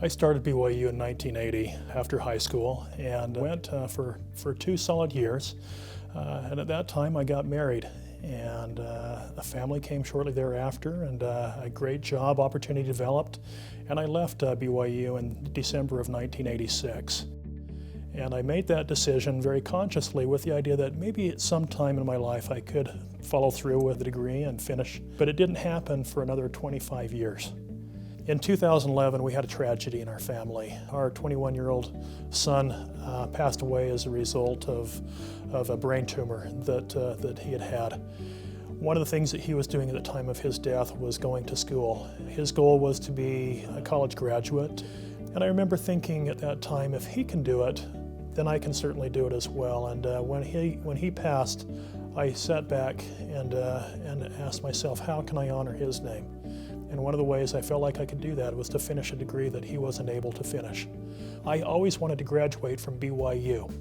I started BYU in 1980 after high school and went for 2 solid years. And at that time I got married, and a family came shortly thereafter, and a great job opportunity developed, and I left BYU in December of 1986. And I made that decision very consciously with the idea that maybe at some time in my life I could follow through with a degree and finish, but it didn't happen for another 25 years. In 2011, we had a tragedy in our family. Our 21-year-old son passed away as a result of a brain tumor that he had had. One of the things that he was doing at the time of his death was going to school. His goal was to be a college graduate, and I remember thinking at that time, if he can do it, then I can certainly do it as well. And when he passed, I sat back and asked myself, how can I honor his name? And one of the ways I felt like I could do that was to finish a degree that he wasn't able to finish. I always wanted to graduate from BYU,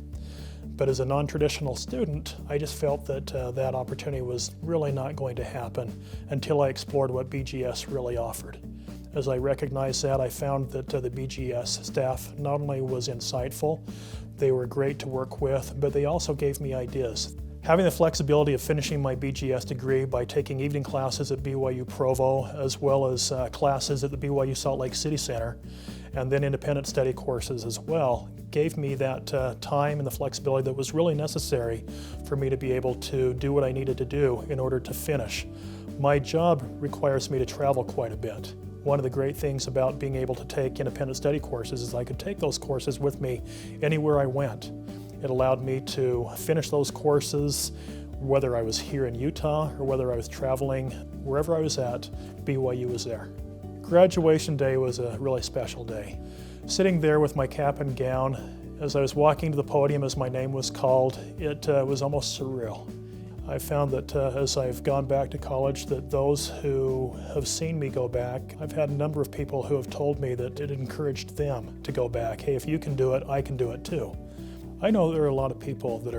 but as a non-traditional student, I just felt that that opportunity was really not going to happen until I explored what BGS really offered. As I recognized that, I found that the BGS staff not only was insightful, they were great to work with, but they also gave me ideas. Having the flexibility of finishing my BGS degree by taking evening classes at BYU Provo, as well as classes at the BYU Salt Lake City Center, and then independent study courses as well, gave me that time and the flexibility that was really necessary for me to be able to do what I needed to do in order to finish. My job requires me to travel quite a bit. One of the great things about being able to take independent study courses is I could take those courses with me anywhere I went. It allowed me to finish those courses whether I was here in Utah or whether I was traveling. Wherever I was at, BYU was there. Graduation day was a really special day. Sitting there with my cap and gown, as I was walking to the podium as my name was called, it was almost surreal. I found that as I've gone back to college, that those who have seen me go back, I've had a number of people who have told me that it encouraged them to go back. Hey, if you can do it, I can do it too. I know there are a lot of people that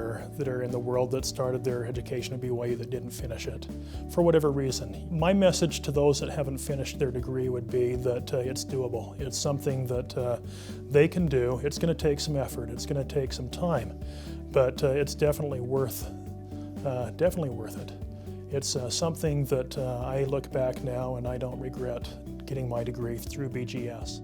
are in the world that started their education at BYU that didn't finish it, for whatever reason. My message to those that haven't finished their degree would be that it's doable. It's something that they can do. It's going to take some effort. It's going to take some time, but it's definitely worth it. It's something that I look back now and I don't regret getting my degree through BGS.